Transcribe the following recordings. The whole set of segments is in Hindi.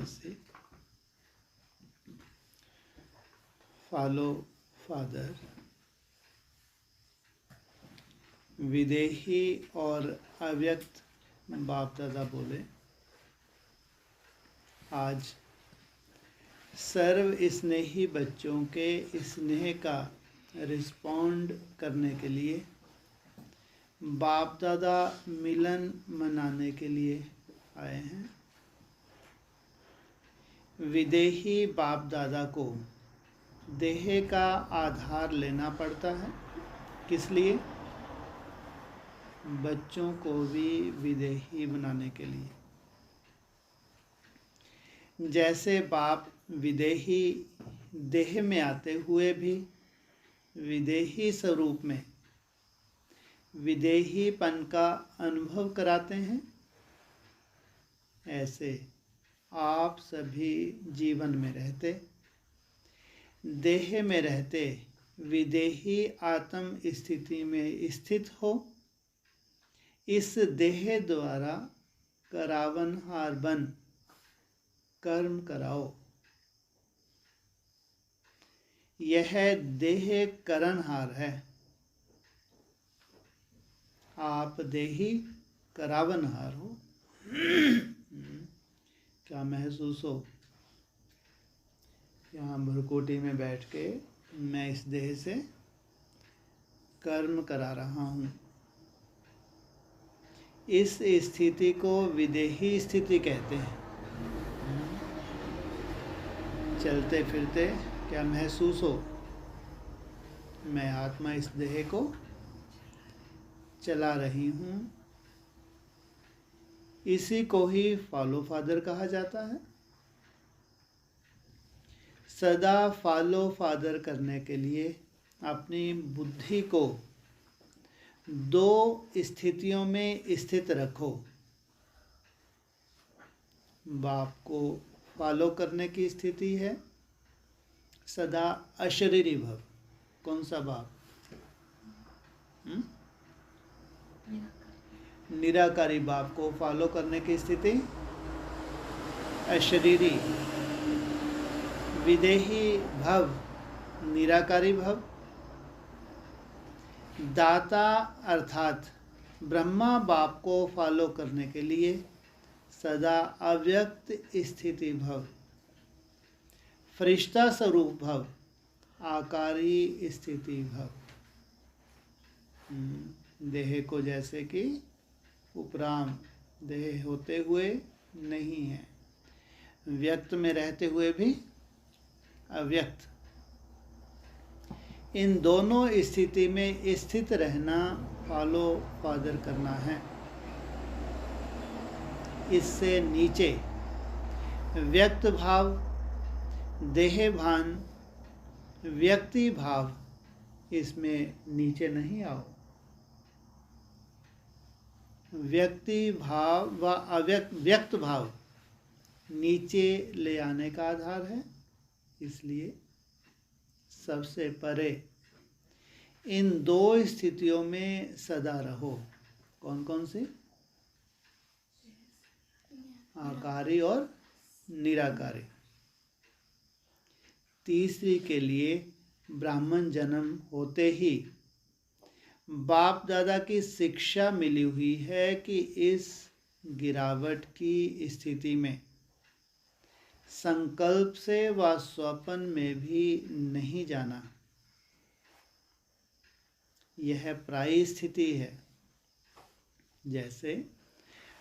म्यूजिक। Follow father. विदेही और अव्यक्त बाप दादा बोले, आज सर्व स्नेही बच्चों के स्नेह का रिस्पॉन्ड करने के लिए बाप दादा मिलन मनाने के लिए आए हैं। विदेही बाप दादा को देह का आधार लेना पड़ता है। किस लिए? बच्चों को भी विदेही बनाने के लिए। जैसे बाप विदेही देह में आते हुए भी विदेही स्वरूप में विदेहीपन का अनुभव कराते हैं, ऐसे आप सभी जीवन में रहते, देह में रहते विदेही आत्म स्थिति में स्थित हो, इस देह द्वारा करावनहार बन कर्म कराओ। यह देह करणहार है। आप देही करावनहार हो। क्या महसूस हो? यहाँ भरकोटी में बैठ के मैं इस देह से कर्म करा रहा हूँ। इस स्थिति को विदेही स्थिति कहते हैं। चलते फिरते क्या महसूस हो? मैं आत्मा इस देह को चला रही हूँ। इसी को ही फॉलो फादर कहा जाता है। सदा फॉलो फादर करने के लिए अपनी बुद्धि को दो स्थितियों में स्थित रखो। बाप को फॉलो करने की स्थिति है सदा अशरीरी भव। कौन सा बाप? निराकारी बाप को फॉलो करने की स्थिति अशरीरी। विदेही भव निराकारी भव। दाता अर्थात ब्रह्मा बाप को फॉलो करने के लिए सदा अव्यक्त स्थिति भव, फरिश्ता स्वरूप भव, आकारी स्थिति भव। देह को जैसे कि उपराम देह होते हुए नहीं है, व्यक्त में रहते हुए भी अव्यक्त। इन दोनों स्थिति में स्थित रहना फॉलो फादर करना है। इससे नीचे व्यक्त भाव, देह भान, व्यक्ति भाव, इसमें नीचे नहीं आओ। व्यक्ति भाव व व्यक्त भाव नीचे ले आने का आधार है। इसलिए सबसे परे इन दो स्थितियों में सदा रहो। कौन कौन सी? आकारी और निराकारी। तीसरी के लिए ब्राह्मण जन्म होते ही बाप दादा की शिक्षा मिली हुई है कि इस गिरावट की स्थिति में संकल्प से व स्वप्न में भी नहीं जाना। यह प्रायी स्थिति है। जैसे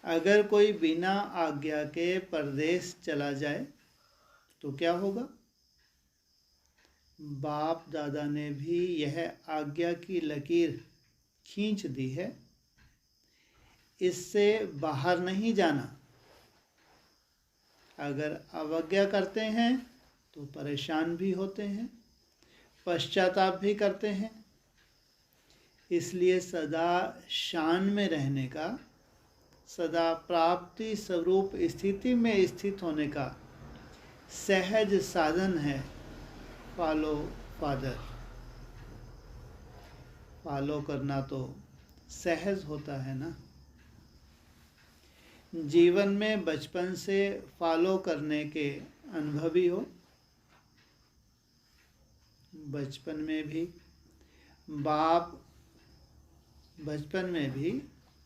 अगर कोई बिना आज्ञा के परदेश चला जाए तो क्या होगा? बाप दादा ने भी यह आज्ञा की लकीर खींच दी है। इससे बाहर नहीं जाना। अगर अवज्ञा करते हैं तो परेशान भी होते हैं, पश्चाताप भी करते हैं। इसलिए सदा शान में रहने का, सदा प्राप्ति स्वरूप स्थिति में स्थित होने का सहज साधन है फॉलो फादर। फॉलो करना तो सहज होता है ना। जीवन में बचपन से फॉलो करने के अनुभवी हो। बचपन में भी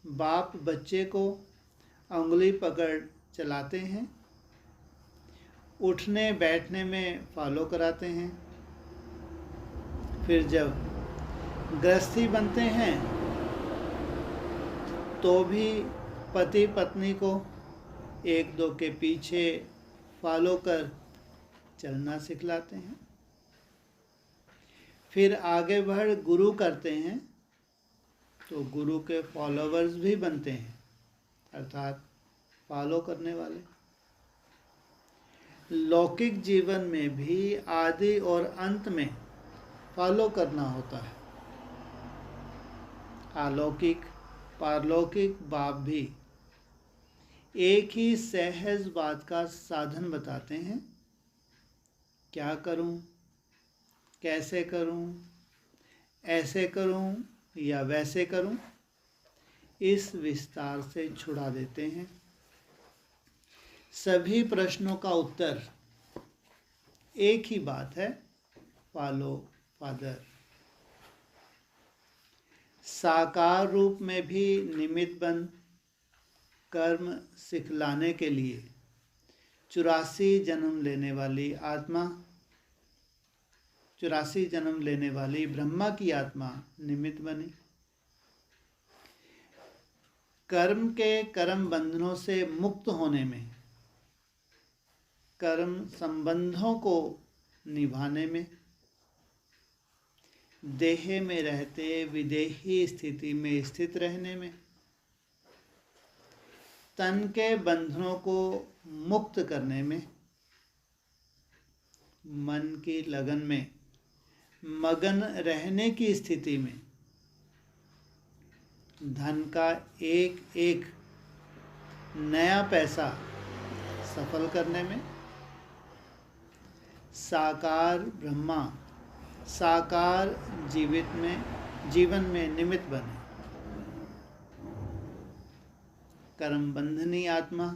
बाप बच्चे को उंगली पकड़ चलाते हैं, उठने बैठने में फॉलो कराते हैं। फिर जब गृहस्थी बनते हैं तो भी पति पत्नी को एक दो के पीछे फॉलो कर चलना सिखलाते हैं। फिर आगे बढ़ गुरु करते हैं तो गुरु के फॉलोवर्स भी बनते हैं, अर्थात फॉलो करने वाले। लौकिक जीवन में भी आदि और अंत में फॉलो करना होता है। अलौकिक पारलौकिक बाप भी एक ही सहज बात का साधन बताते हैं। क्या करूं, कैसे करूं, ऐसे करूं या वैसे करूं, इस विस्तार से छुड़ा देते हैं। सभी प्रश्नों का उत्तर एक ही बात है, फॉलो फादर। साकार रूप में भी निमित्त बन कर्म सिखलाने के लिए 84 जन्म लेने वाली आत्मा, 84 जन्म लेने वाली ब्रह्मा की आत्मा निमित्त बनी। कर्म के कर्म बंधनों से मुक्त होने में, कर्म संबंधों को निभाने में, देह में रहते विदेही स्थिति में स्थित रहने में, तन के बंधनों को मुक्त करने में, मन की लगन में मगन रहने की स्थिति में, धन का एक एक नया पैसा सफल करने में, साकार ब्रह्मा साकार जीवन में निमित्त बने। कर्म बंधनी आत्मा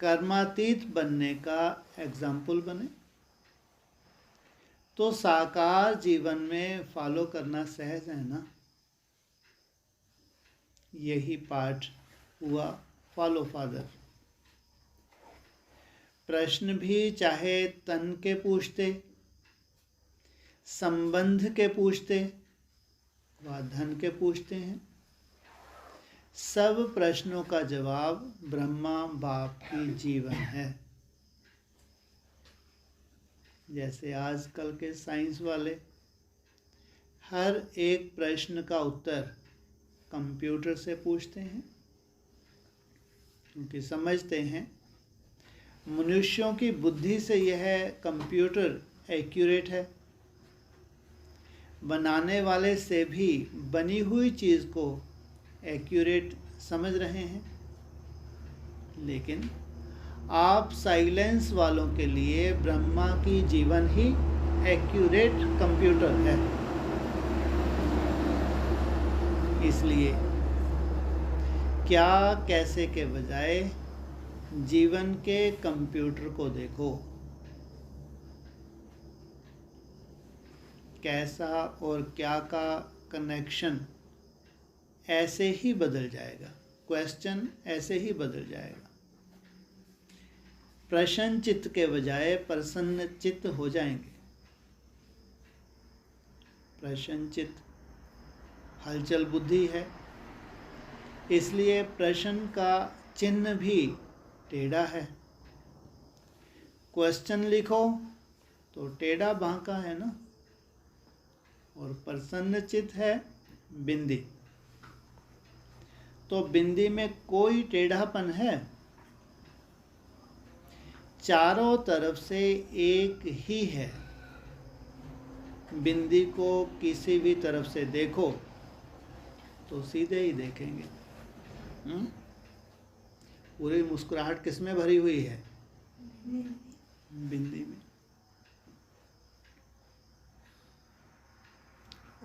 कर्मातीत बनने का एग्जाम्पल बने। तो साकार जीवन में फॉलो करना सहज है ना। यही पाठ हुआ फॉलो फादर। प्रश्न भी चाहे तन के पूछते, संबंध के पूछते व धन के पूछते हैं, सब प्रश्नों का जवाब ब्रह्मा बाप की जीवन है। जैसे आजकल के साइंस वाले हर एक प्रश्न का उत्तर कंप्यूटर से पूछते हैं, क्योंकि समझते हैं मनुष्यों की बुद्धि से यह कंप्यूटर एक्यूरेट है। बनाने वाले से भी बनी हुई चीज़ को एक्यूरेट समझ रहे हैं, लेकिन आप साइलेंस वालों के लिए ब्रह्मा की जीवन ही एक्यूरेट कंप्यूटर है। इसलिए क्या कैसे के बजाय जीवन के कंप्यूटर को देखो। कैसा और क्या का कनेक्शन ऐसे ही बदल जाएगा, क्वेश्चन ऐसे ही बदल जाएगा। प्रसन्न चित्त के बजाय प्रसन्न चित्त हो जाएंगे। प्रसन्न चित्त हलचल बुद्धि है, इसलिए प्रश्न का चिन्ह भी टेढ़ा है। क्वेश्चन लिखो तो टेढ़ा बांका है ना, और प्रसन्न चित्त है बिंदी, तो बिंदी में कोई टेढ़ापन है? चारों तरफ से एक ही है। बिंदी को किसी भी तरफ से देखो तो सीधे ही देखेंगे। पूरी मुस्कुराहट किसमें भरी हुई है? बिंदी में।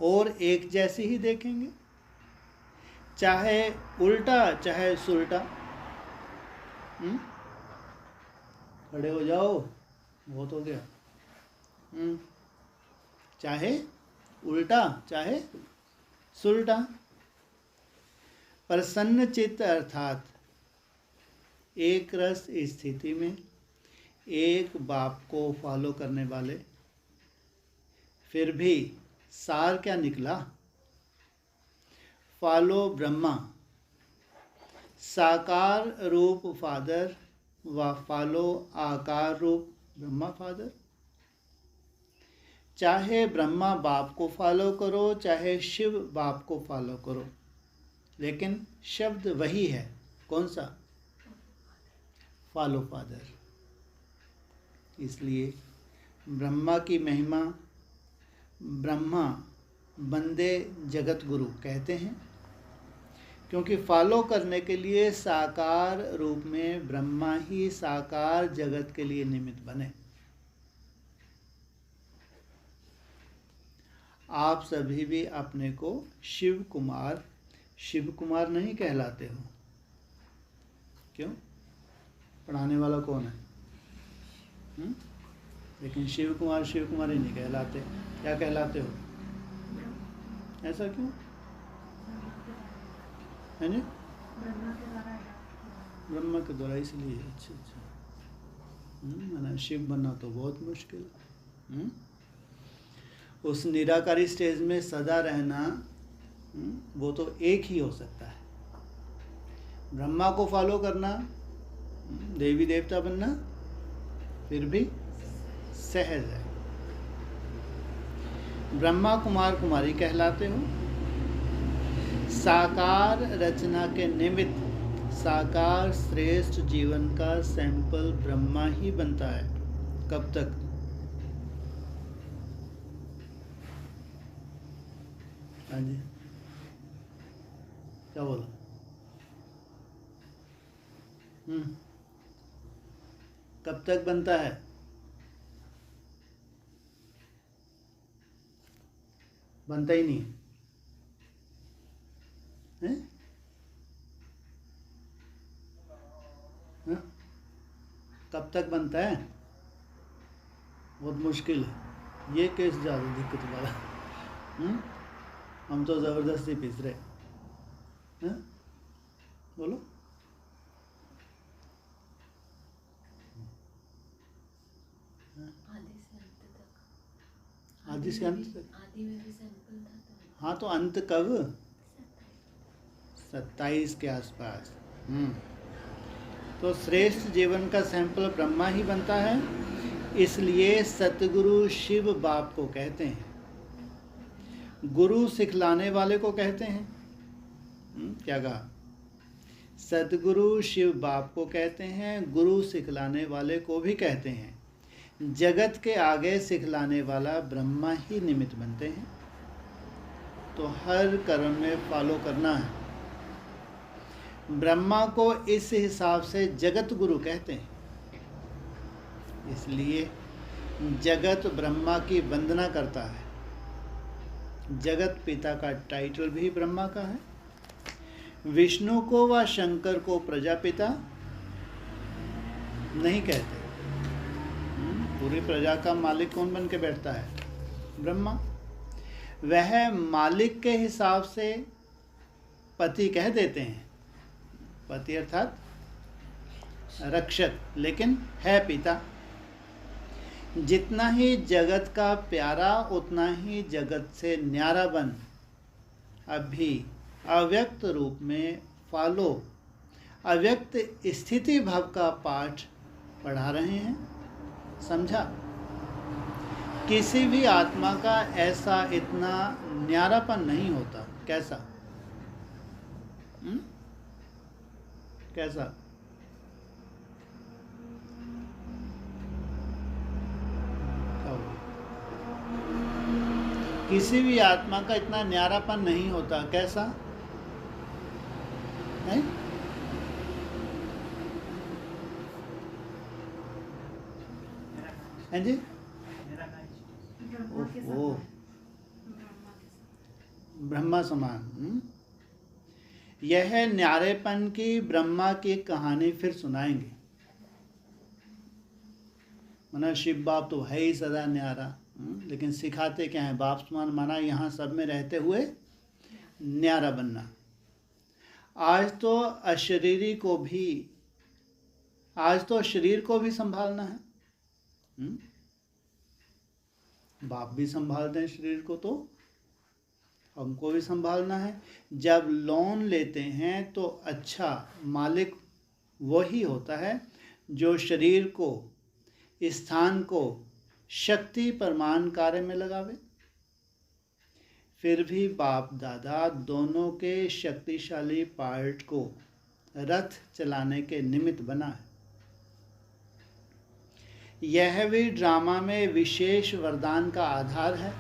और एक जैसी ही देखेंगे, चाहे उल्टा चाहे सुलटा। खड़े हो जाओ, बहुत हो गया। चाहे उल्टा चाहे सुलटा। प्रसन्न चित्त अर्थात एक रस स्थिति में एक बाप को फॉलो करने वाले। फिर भी सार क्या निकला? फॉलो ब्रह्मा, साकार रूप फादर व फॉलो आकार रूप ब्रह्मा फादर। चाहे ब्रह्मा बाप को फॉलो करो, चाहे शिव बाप को फॉलो करो, लेकिन शब्द वही है। कौन सा? Follow father. इसलिए ब्रह्मा की महिमा, ब्रह्मा बंदे जगत गुरु कहते हैं, क्योंकि फॉलो करने के लिए साकार रूप में ब्रह्मा ही साकार जगत के लिए निमित्त बने। आप सभी भी अपने को शिव कुमार नहीं कहलाते हो। क्यों? पढ़ाने वाला कौन है? लेकिन शिव कुमार ही नहीं कहलाते। क्या कहलाते हो? ऐसा क्यों है जी? ब्रह्मा के द्वारा, इसलिए। अच्छा। मैंने शिव बनना तो बहुत मुश्किल है। उस निराकारी स्टेज में सदा रहना, वो तो एक ही हो सकता है। ब्रह्मा को फॉलो करना, देवी देवता बनना, फिर भी सहज है। ब्रह्मा कुमारी कहलाते हो। साकार रचना के निमित्त साकार श्रेष्ठ जीवन का सैंपल ब्रह्मा ही बनता है। कब तक? हाँ जी, क्या बोला? कब तक बनता है? बनता ही नहीं है? कब तक बनता है? बहुत मुश्किल है। ये केस ज़्यादा दिक्कत वाला। हम तो ज़बरदस्ती पीस रहे हैं। बोलो। आदि से अंत तक। आदि में भी सैंपल था। हाँ, तो अंत कब? 27 के आसपास। तो श्रेष्ठ जीवन का सैंपल ब्रह्मा ही बनता है। इसलिए सतगुरु शिव बाप को कहते हैं। गुरु सिखलाने वाले को कहते हैं। क्या कहा? सतगुरु शिव बाप को कहते हैं, गुरु सिखलाने वाले को भी कहते हैं। जगत के आगे सिखलाने वाला ब्रह्मा ही निमित्त बनते हैं। तो हर कर्म में फॉलो करना है। ब्रह्मा को इस हिसाब से जगत गुरु कहते हैं। इसलिए जगत ब्रह्मा की वंदना करता है। जगत पिता का टाइटल भी ब्रह्मा का है। विष्णु को व शंकर को प्रजापिता नहीं कहते। पूरी प्रजा का मालिक कौन बन के बैठता है? ब्रह्मा। वह मालिक के हिसाब से पति कह देते हैं। पति अर्थात रक्षक, लेकिन है पिता। जितना ही जगत का प्यारा, उतना ही जगत से न्यारा बन अभी अव्यक्त रूप में फॉलो अव्यक्त स्थिति भाव का पाठ पढ़ा रहे हैं। समझा? किसी भी आत्मा का ऐसा इतना न्यारापन नहीं होता। कैसा? कैसा? किसी भी आत्मा का इतना न्यारापन नहीं होता। कैसा है? हैं जी? ब्रह्मा समान। यह न्यारेपन की ब्रह्मा की कहानी फिर सुनाएंगे। मना शिव बाप तो है ही सदा न्यारा, लेकिन सिखाते क्या है? बाप समान माना यहाँ सब में रहते हुए न्यारा बनना। आज तो अशरीरी को भी, आज तो शरीर को भी संभालना है। बाप भी संभालते हैं शरीर को, तो हमको भी संभालना है। जब लोन लेते हैं तो अच्छा मालिक वही होता है जो शरीर को, स्थान को शक्ति प्रमाण कार्य में लगावे। फिर भी बाप दादा दोनों के शक्तिशाली पार्ट को रथ चलाने के निमित्त बना है। यह भी ड्रामा में विशेष वरदान का आधार है।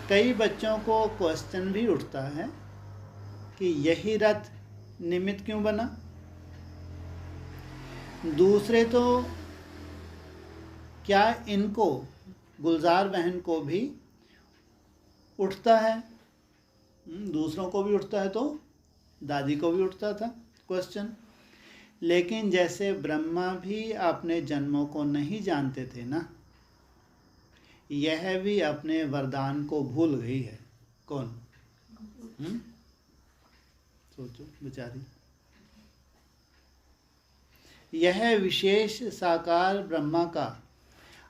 कई बच्चों को क्वेश्चन भी उठता है कि यही रथ निमित्त क्यों बना? दूसरे तो क्या इनको, गुलजार बहन को भी उठता है, दूसरों को भी उठता है, तो दादी को भी उठता था क्वेश्चन। लेकिन जैसे ब्रह्मा भी अपने जन्मों को नहीं जानते थे ना, यह भी अपने वरदान को भूल गई है। कौन? सोचो बेचारी। यह विशेष साकार ब्रह्मा का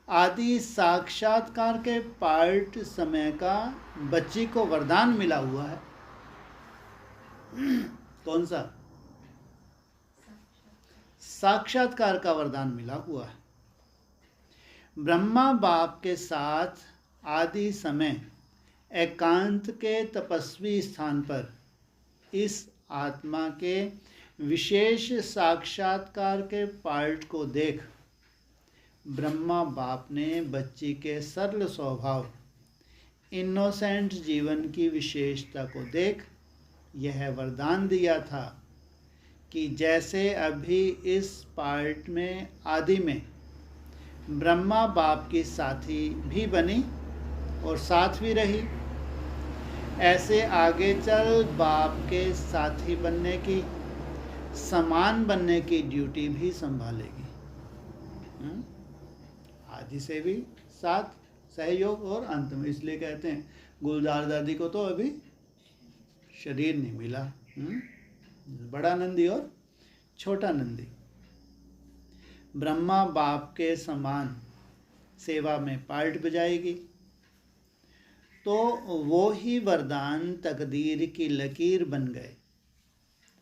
आदि साक्षात्कार के पार्ट समय का बच्ची को वरदान मिला हुआ है। कौन सा? साक्षात्कार का वरदान मिला हुआ है। ब्रह्मा बाप के साथ आदि समय एकांत के तपस्वी स्थान पर इस आत्मा के विशेष साक्षात्कार के पार्ट को देख ब्रह्मा बाप ने बच्ची के सरल स्वभाव, इनोसेंट जीवन की विशेषता को देख यह वरदान दिया था कि जैसे अभी इस पार्ट में आदि में ब्रह्मा बाप की साथी भी बनी और साथ भी रही, ऐसे आगे चल बाप के साथी बनने की, समान बनने की ड्यूटी भी संभालेगी। आदि से भी साथ, सहयोग, और अंत में इसलिए कहते हैं गुलजार दादी को तो अभी शरीर नहीं मिला। बड़ा नंदी और छोटा नंदी ब्रह्मा बाप के समान सेवा में पार्ट बजाएगी, तो वो ही वरदान तकदीर की लकीर बन गए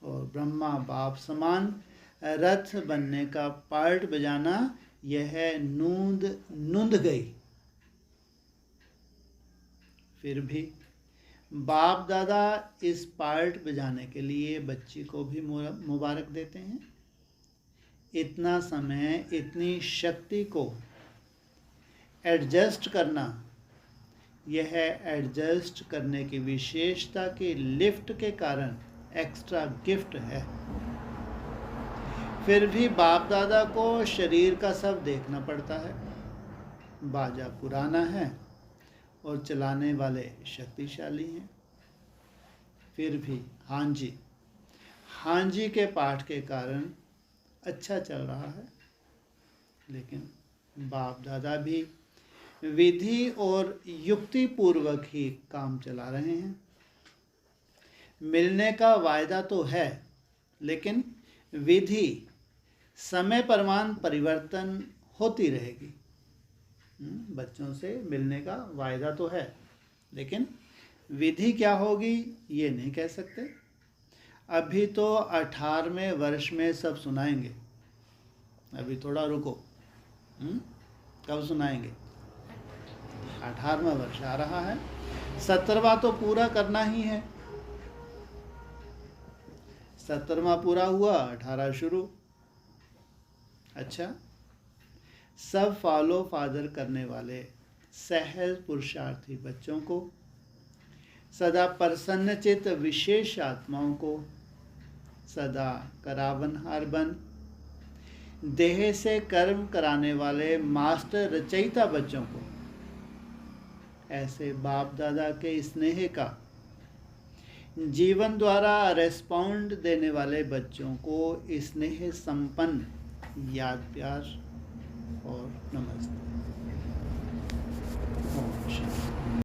और ब्रह्मा बाप समान रथ बनने का पार्ट बजाना यह नूंद गई। फिर भी बाप दादा इस पार्ट बजाने के लिए बच्ची को भी मुबारक देते हैं। इतना समय, इतनी शक्ति को एडजस्ट करना, यह एडजस्ट करने की विशेषता की लिफ्ट के कारण एक्स्ट्रा गिफ्ट है। फिर भी बाप दादा को शरीर का सब देखना पड़ता है। बाजा पुराना है और चलाने वाले शक्तिशाली हैं। फिर भी हाँ जी के पाठ के कारण अच्छा चल रहा है, लेकिन बाप दादा भी विधि और युक्ति पूर्वक ही काम चला रहे हैं। मिलने का वायदा तो है, लेकिन विधि समय प्रमाण परिवर्तन होती रहेगी। बच्चों से मिलने का वायदा तो है, लेकिन विधि क्या होगी ये नहीं कह सकते। अभी तो 18वें वर्ष में सब सुनाएंगे, अभी थोड़ा रुको। कब सुनाएंगे? 18वां वर्ष आ रहा है, 17वां तो पूरा करना ही है। 17वां पूरा हुआ, 18 शुरू। अच्छा, सब फॉलो फादर करने वाले सहज पुरुषार्थी बच्चों को, सदा प्रसन्नचित विशेष आत्माओं को, सदा करावनहार बन देह से कर्म कराने वाले मास्टर रचयिता बच्चों को, ऐसे बाप दादा के स्नेह का जीवन द्वारा रेस्पॉन्ड देने वाले बच्चों को स्नेह संपन्न याद प्यार और